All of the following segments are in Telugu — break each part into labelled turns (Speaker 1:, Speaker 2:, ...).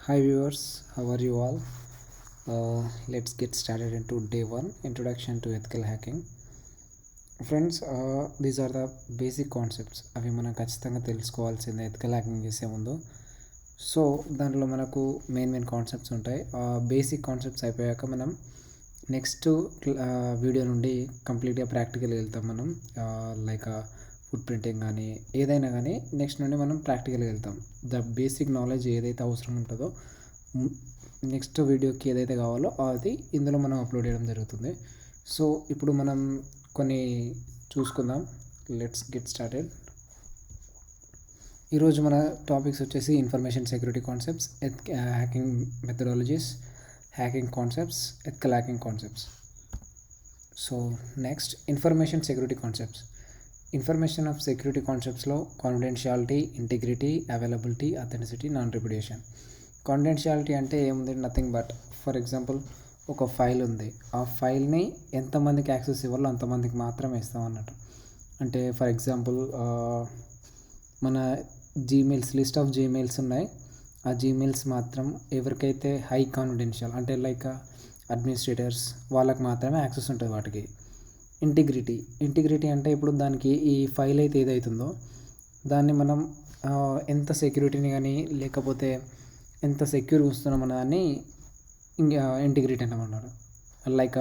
Speaker 1: Hi viewers, how are you all? Let's get started into day one, introduction to ethical hacking. Friends, these are the basic concepts. అవి మనం ఖచ్చితంగా తెలుసుకోవాల్సిందే ఎథికల్ హ్యాకింగ్ చేసే ముందు. సో దాంట్లో మనకు మెయిన్ కాన్సెప్ట్స్ ఉంటాయి. బేసిక్ కాన్సెప్ట్స్ అయిపోయాక మనం నెక్స్ట్ వీడియో నుండి కంప్లీట్గా ప్రాక్టికల్గా వెళ్తాం మనం. లైక్ ఫుడ్ ప్రింటింగ్ కానీ ఏదైనా కానీ నెక్స్ట్ నుండి మనం ప్రాక్టికల్గా వెళ్తాం. ద బేసిక్ నాలెడ్జ్ ఏదైతే అవసరం ఉంటుందో నెక్స్ట్ వీడియోకి ఏదైతే కావాలో అది ఇందులో మనం అప్లోడ్ చేయడం జరుగుతుంది. సో ఇప్పుడు మనం కొన్ని చూసుకుందాం. Let's get started. ఈరోజు మన టాపిక్స్ వచ్చేసి information security concepts, hacking methodologies, hacking concepts, ethical hacking concepts. So next information security concepts. Information of security కాన్సెప్ట్స్లో confidentiality, integrity, availability, authenticity, non repudiation. Confidentiality అంటే ఏముంది, నథింగ్ బట్ ఫర్ ఎగ్జాంపుల్ ఒక ఫైల్ ఉంది, ఆ ఫైల్ని ఎంతమందికి యాక్సెస్ ఇవ్వాలో అంతమందికి మాత్రమే ఇస్తాం అన్నట్టు. అంటే ఫర్ ఎగ్జాంపుల్ మన జీమెయిల్స్, లిస్ట్ ఆఫ్ జీమెయిల్స్ ఉన్నాయి, ఆ జీమెయిల్స్ మాత్రం ఎవరికైతే హై కాన్ఫిడెన్షియల్ అంటే లైక్ అడ్మినిస్ట్రేటర్స్ వాళ్ళకి మాత్రమే యాక్సెస్ ఉంటుంది వాటికి. ఇంటిగ్రిటీ అంటే ఇప్పుడు దానికి ఈ ఫైల్ అయితే ఏదైతుందో దాన్ని మనం ఎంత సెక్యూరిటీని కానీ లేకపోతే ఎంత సెక్యూర్ ఉంచుతున్నాం అన్నదాన్ని ఇంటిగ్రిటీ అంటామన్నారు. లైక్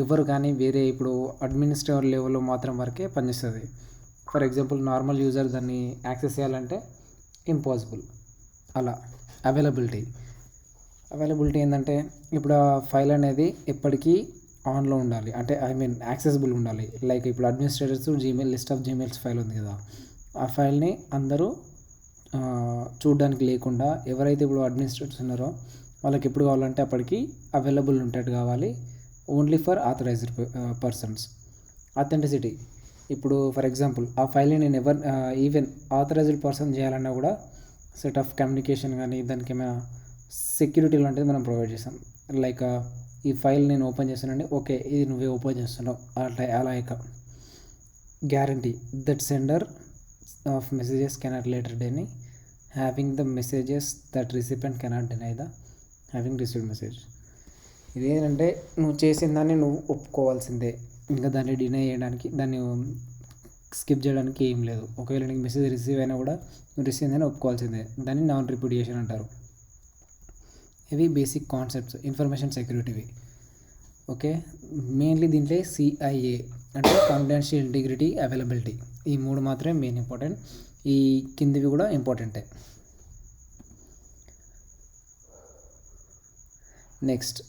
Speaker 1: ఎవరు కానీ వేరే ఇప్పుడు అడ్మినిస్ట్రేటర్ లెవెల్లో మాత్రం వరకే పనిచేస్తుంది. ఫర్ ఎగ్జాంపుల్ నార్మల్ యూజర్ దాన్ని యాక్సెస్ చేయాలంటే ఇంపాసిబుల్. అలా అవైలబిలిటీ ఏంటంటే ఇప్పుడు ఆ ఫైల్ అనేది ఎప్పటికీ ఆన్లో ఉండాలి, అంటే యాక్సెసిబుల్ ఉండాలి. లైక్ ఇప్పుడు administrators Gmail, list of Gmails file ఉంది కదా, ఆ ఫైల్ని అందరూ చూడడానికి లేకుండా ఎవరైతే ఇప్పుడు అడ్మినిస్ట్రేటర్స్ ఉన్నారో వాళ్ళకి ఎప్పుడు కావాలంటే అప్పటికి అవైలబుల్ ఉంటట్టు కావాలి, only for authorized persons. Authenticity ఇప్పుడు ఫర్ ఎగ్జాంపుల్ ఆ ఫైల్ని నేను ఈవెన్ ఆథరైజ్డ్ పర్సన్ చేయాలన్నా కూడా సెట్ ఆఫ్ కమ్యూనికేషన్ కానీ దానికి ఏమైనా సెక్యూరిటీ లాంటిది మనం ప్రొవైడ్ చేస్తాం. లైక్ ఈ ఫైల్ నేను ఓపెన్ చేస్తానండి, ఓకే ఇది నువ్వే ఓపెన్ చేస్తున్నావు అలా ఇక guarantee that sender of messages cannot later deny having the messages that recipient cannot deny the having received message. ఇదేంటంటే నువ్వు చేసిన దాన్ని నువ్వు ఒప్పుకోవాల్సిందే, ఇంకా దాన్ని డినై చేయడానికి, దాన్ని స్కిప్ చేయడానికి ఏం లేదు. ఒకవేళ నీకు మెసేజ్ రిసీవ్ అయినా కూడా నువ్వు రిసీవ్ అయినా ఒప్పుకోవాల్సిందే, దాన్ని నాన్ రిప్యుడియేషన్ అంటారు. ఇవి బేసిక్ కాన్సెప్ట్స్ ఇన్ఫర్మేషన్ సెక్యూరిటీవి. ఓకే, మెయిన్లీ దీంట్లో సిఐఏ అంటే కాన్ఫిడెన్షియల్, ఇంటిగ్రిటీ, అవైలబిలిటీ, ఈ మూడు మాత్రమే మెయిన్ ఇంపార్టెంట్. ఈ కిందివి కూడా ఇంపార్టెంటే. నెక్స్ట్,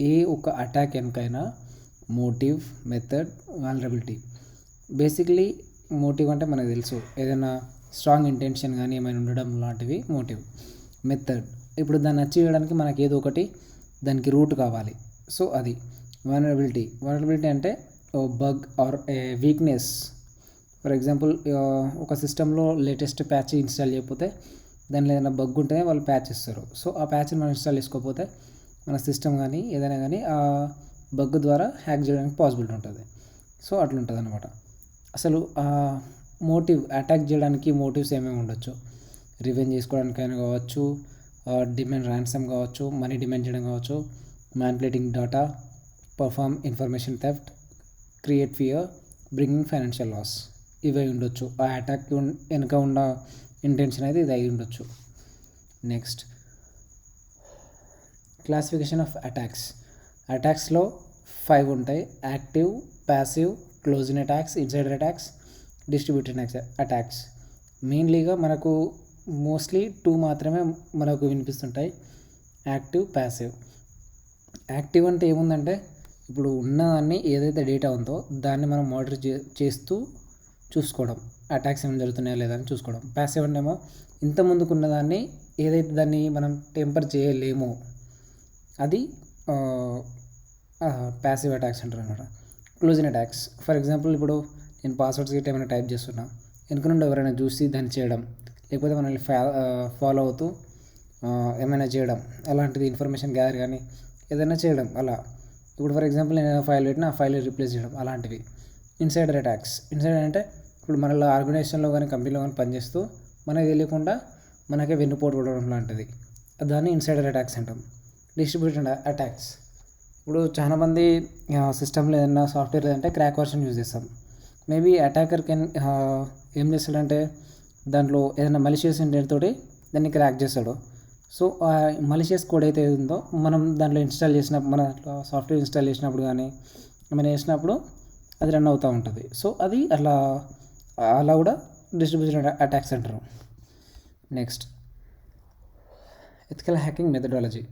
Speaker 1: ఏ ఒక అటాక్ వెనకైనా motive, method, vulnerability. Basically motive అంటే మనకు తెలుసు, ఏదైనా స్ట్రాంగ్ ఇంటెన్షన్ కానీ ఏమైనా ఉండడం లాంటివి మోటివ్. మెథడ్ ఇప్పుడు దాన్ని అచీవ్ చేయడానికి మనకి ఏదో ఒకటి దానికి రూట్ కావాలి, సో అది. వల్నరబిలిటీ అంటే bug or a weakness. For example ఒక సిస్టంలో లేటెస్ట్ ప్యాచ్ ఇన్స్టాల్ చేయకపోతే దానిలో ఏదైనా బగ్ ఉంటేనే వాళ్ళు ప్యాచ్ ఇస్తారు. సో ఆ ప్యాచ్ని మనం ఇన్స్టాల్ చేసుకోకపోతే మన సిస్టమ్ కానీ ఏదైనా కానీ ఆ బగ్ ద్వారా హ్యాక్ చేయడానికి పాసిబిలిటీ ఉంటుంది. సో అట్లుంటుంది అనమాట. అసలు మోటివ్, అటాక్ చేయడానికి మోటివ్స్ ఏమేమి ఉండొచ్చు, రివెంజ్ చేసుకోవడానికైనా కావచ్చు, డిమాండ్ ర్యాన్సమ్ కావచ్చు, మనీ డిమాండ్ చేయడం కావచ్చు, manipulating data, perform information theft, create fear, bringing financial loss. ఇవే ఉండొచ్చు. ఆ అటాక్ వెనుక ఉన్న ఇంటెన్షన్ అయితే ఇది అయి ఉండొచ్చు. నెక్స్ట్, క్లాసిఫికేషన్ ఆఫ్ అటాక్స్లో 5 ఉంటాయి: active, passive, close in attacks, insider attacks, distributed attacks. మెయిన్లీగా మనకు మోస్ట్లీ 2 మాత్రమే మనకు వినిపిస్తుంటాయి, యాక్టివ్, ప్యాసివ్. యాక్టివ్ అంటే ఏముందంటే ఇప్పుడు ఉన్నదాన్ని ఏదైతే డేటా ఉందో దాన్ని మనం మానిటర్ చేస్తూ చూసుకోవడం, అటాక్స్ ఏమైనా జరుగుతున్నాయా లేదా అని చూసుకోవడం. ప్యాసివ్ అంటేమో ఇంత ముందుకు ఉన్నదాన్ని ఏదైతే దాన్ని మనం టెంపర్ చేయలేమో అది ప్యాసివ్ అటాక్స్ అంటారు అనమాట. Close in attacks for example ఇప్పుడు నేను పాస్వర్డ్స్ గిట్ట ఏమైనా టైప్ చేస్తున్నా, వెనుక నుండి ఎవరైనా చూసి దాన్ని చేయడం, లేకపోతే మనల్ని ఫాలో అవుతూ ఏమైనా చేయడం, అలాంటిది ఇన్ఫర్మేషన్ గ్యాదర్ కానీ ఏదైనా చేయడం అలా. ఇప్పుడు ఫర్ ఎగ్జాంపుల్ నేను ఫైల్ పెట్టినా ఆ ఫైల్ రీప్లేస్ చేయడం, అలాంటివి. ఇన్సైడర్ అంటే ఇప్పుడు మన ఆర్గనైజేషన్లో కానీ కంపెనీలో కానీ పనిచేస్తూ మనకి తెలియకుండా మనకే వెన్నుపోటు పడడం లాంటిది. దాన్ని ఇన్సైడర్ అటాక్స్ అంటాం. డిస్ట్రిబ్యూటెడ్ అటాక్స్, ఇప్పుడు చాలామంది సిస్టంలో ఏదైనా సాఫ్ట్వేర్ లేదంటే క్రాక్ వర్షన్ యూజ్ చేస్తాం. మేబీ అటాకర్ ఏం చేస్తాడంటే దాంట్లో ఏదైనా మలిషియస్ ఇంటెంట్ తోటి దాన్ని క్రాక్ చేస్తాడు. సో ఆ మలిషియస్ కోడ్ అయితే ఉందో మనం దాంట్లో ఇన్స్టాల్ చేసినప్పుడు, మన సాఫ్ట్వేర్ ఇన్స్టాల్ చేసినప్పుడు కానీ ఏమైనా చేసినప్పుడు అది రన్ అవుతూ ఉంటుంది. సో అది అలా కూడా డిస్ట్రిబ్యూషన్ అటాక్స్ అంటారు. Next, ethical hacking methodology.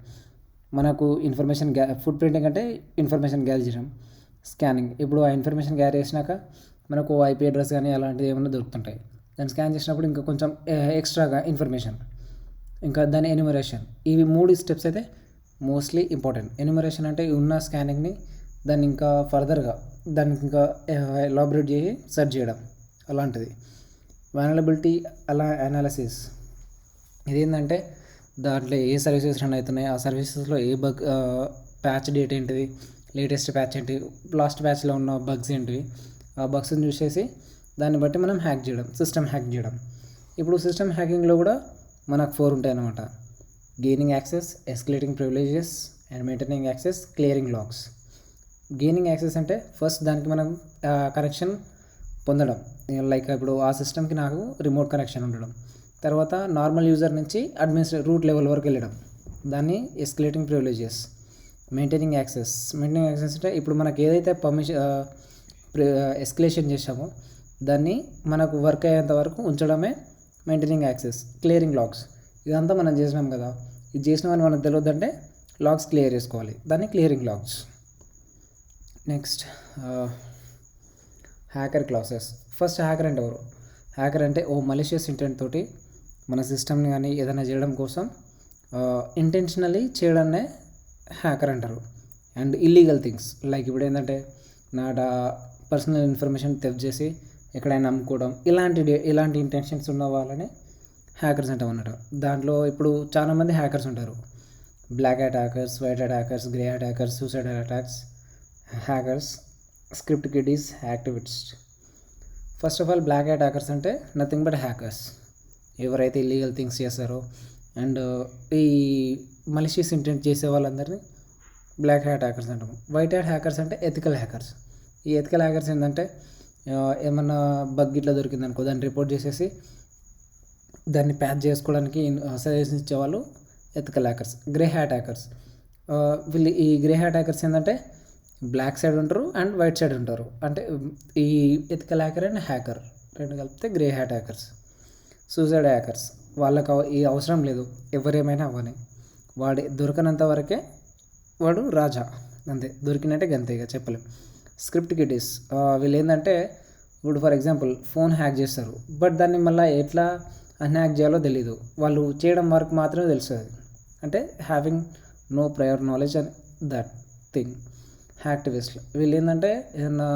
Speaker 1: మనకు ఇన్ఫర్మేషన్ ఫుట్ ప్రింటింగ్ అంటే ఇన్ఫర్మేషన్ గ్యాదర్ చేయడం, స్కానింగ్. ఇప్పుడు ఆ ఇన్ఫర్మేషన్ గ్యాదర్ చేసినాక మనకు ఐపీ అడ్రస్ కానీ అలాంటివి ఏమైనా దొరుకుతుంటాయి. దాన్ని స్కాన్ చేసినప్పుడు ఇంకా కొంచెం ఎక్స్ట్రాగా ఇన్ఫర్మేషన్, ఇంకా దాని ఎన్యూమరేషన్. ఇవి 3 స్టెప్స్ అయితే మోస్ట్లీ ఇంపార్టెంట్. ఎన్యూమరేషన్ అంటే ఉన్న స్కానింగ్ని దాన్ని ఇంకా ఫర్దర్గా దానికి ఇంకా ఎలాబరేట్ చేసి సెర్చ్ చేయడం అలాంటిది. వల్నరబిలిటీ అనాలిసిస్, ఇదేంటంటే దాంట్లో ఏ సర్వీసెస్ రన్ అవుతున్నాయి, ఆ సర్వీసెస్లో ఏ బగ్, ప్యాచ్ డేట్ ఏంటిది, లేటెస్ట్ ప్యాచ్ ఏంటి, లాస్ట్ ప్యాచ్లో ఉన్న బగ్స్ ఏంటివి, ఆ బగ్స్ని చూసేసి దాన్ని బట్టి మనం హ్యాక్ చేయడం, సిస్టమ్ హ్యాక్ చేయడం. ఇప్పుడు సిస్టమ్ హ్యాకింగ్లో కూడా మనకు 4 ఉంటాయి అన్నమాట. Gaining access, escalating privileges and maintaining access, clearing logs. Gaining access అంటే ఫస్ట్ దానికి మనం కనెక్షన్ పొందడం, లైక్ ఇప్పుడు ఆ సిస్టమ్కి నాకు రిమోట్ కనెక్షన్ ఉండడం. తర్వాత నార్మల్ యూజర్ నుంచి రూట్ లెవెల్ వరకు వెళ్ళడం, దాన్ని ఎస్కలేటింగ్ ప్రివిలేజెస్. మెయింటైనింగ్ యాక్సెస్ అంటే ఇప్పుడు మనకు ఏదైతే పర్మిషన్ ఎస్కలేషన్ చేసామో దాన్ని మనకు వర్క్ అయ్యేంత వరకు ఉంచడమే మెయింటైనింగ్ యాక్సెస్. క్లియరింగ్ లాగ్స్, ఇదంతా మనం చేసినాం కదా, ఇది చేసినామని మనకు తెలియదంటే లాగ్స్ క్లియర్ చేసుకోవాలి, దాన్ని clearing logs. Next, hacker classes. First hacker అంటే ఎవరు? హ్యాకర్ అంటే మలిషియస్ ఇంటెంట్ తోటి మన సిస్టమ్ని కానీ ఏదైనా చేయడం కోసం ఇంటెన్షనలీ చేయడాన్నే హ్యాకర్ అంటారు. అండ్ ఇల్లీగల్ థింగ్స్, లైక్ ఇప్పుడు ఏంటంటే నా పర్సనల్ ఇన్ఫర్మేషన్ థెఫ్ట్ చేసి ఎక్కడైనా అమ్ముకోవడం, ఇలాంటి ఇంటెన్షన్స్ ఉన్న వాళ్ళని హ్యాకర్స్ అంటాం అన్నట్టు. దాంట్లో ఇప్పుడు చాలామంది హ్యాకర్స్ ఉంటారు. Black hat hackers, white hat hackers, grey hat hackers, suicide attacks hackers, script kiddies, activist. First of all black hat hackers అంటే నథింగ్ బట్ హ్యాకర్స్, ఎవరైతే ఇల్లీగల్ థింగ్స్ చేస్తారో అండ్ ఈ మలిషియస్ ఇంటెంట్ చేసే వాళ్ళందరినీ బ్లాక్ హ్యాట్ హ్యాకర్స్ అంటాము. వైట్ హ్యాట్ హ్యాకర్స్ అంటే ఎథికల్ హ్యాకర్స్. ఈ ఎథికల్ హ్యాకర్స్ ఏంటంటే ఏమన్నా బగ్ ఇట్లా దొరికిందనుకో దాన్ని రిపోర్ట్ చేసేసి దాన్ని ప్యాచ్ చేసుకోవడానికి సజెషన్స్ ఇచ్చేవాళ్ళు ethical hackers. Grey hat hackers, ఈ గ్రే హ్యాట్ హ్యాకర్స్ ఏంటంటే బ్లాక్ సైడ్ ఉంటారు అండ్ వైట్ సైడ్ ఉంటారు. అంటే ఈ ఎథికల్ హ్యాకర్ అండ్ హ్యాకర్ రెండు కలిపితే grey hat hackers. Suicide hackers, వాళ్ళకు ఈ అవసరం లేదు, ఎవరేమైనా అవ్వని, వాడి దొరకనంత వరకే వాడు రాజా, అంతే, దొరికినట్టే గంతే, ఇక చెప్పలేం. స్క్రిప్ట్ కిడ్డీస్, వీళ్ళు ఏంటంటే ఇప్పుడు ఫర్ ఎగ్జాంపుల్ ఫోన్ హ్యాక్ చేస్తారు, బట్ దాన్ని మళ్ళీ ఎట్లా అన్హ్యాక్ చేయాలో తెలీదు, వాళ్ళు చేయడం వరకు మాత్రమే తెలుస్తుంది, అంటే having no prior knowledge and that thing. యాక్టివిస్ట్లు, వీళ్ళు ఏంటంటే ఏదన్నా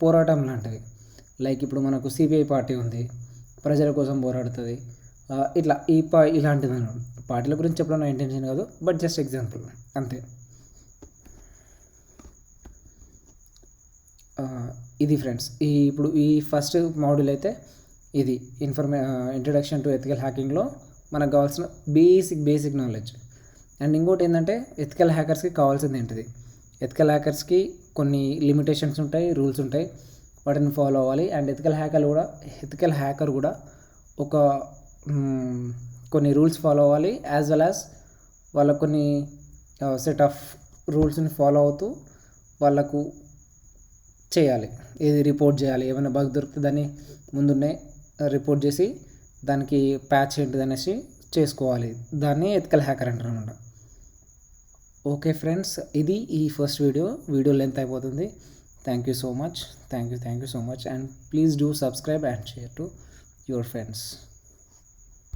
Speaker 1: పోరాటం లాంటివి, లైక్ ఇప్పుడు మనకు సిపిఐ పార్టీ ఉంది, ప్రజల కోసం పోరాడుతుంది, ఇట్లా ఇలాంటిది అన్నాడు. పార్టీల గురించి చెప్పడం నా ఇంటెన్షన్ కాదు, బట్ జస్ట్ ఎగ్జాంపుల్ అంతే. ఇది ఫ్రెండ్స్, ఇప్పుడు ఈ ఫస్ట్ మాడ్యూల్ అయితే ఇది ఇంట్రడక్షన్ టు ఎథికల్ హ్యాకింగ్లో మనకు కావాల్సిన బేసిక్ నాలెడ్జ్. అండ్ ఇంకోటి ఏంటంటే ఎథికల్ హ్యాకర్స్కి కావాల్సింది ఏంటిది, ఎథికల్ హ్యాకర్స్కి కొన్ని లిమిటేషన్స్ ఉంటాయి, రూల్స్ ఉంటాయి, వాటిని ఫాలో అవ్వాలి. అండ్ ఎథికల్ హ్యాకర్ కూడా ఒక కొన్ని రూల్స్ ఫాలో అవ్వాలి, యాజ్ వెల్ యాజ్ వాళ్ళకు కొన్ని సెట్ ఆఫ్ రూల్స్ని ఫాలో అవుతూ వాళ్ళకు చేయాలి, ఏది రిపోర్ట్ చేయాలి, ఏమైనా బగ్ దొరికితే దాన్ని ముందునే రిపోర్ట్ చేసి దానికి ప్యాచ్ ఏంటిది అనేసి చేసుకోవాలి, దాన్ని ఎథికల్ హ్యాకర్ అంటారు అన్నమాట. ఓకే ఫ్రెండ్స్, ఇది ఈ ఫస్ట్ వీడియో లెంత్ అయిపోతుంది. Thank you so much, thank you so much, and please do subscribe and share to your friends.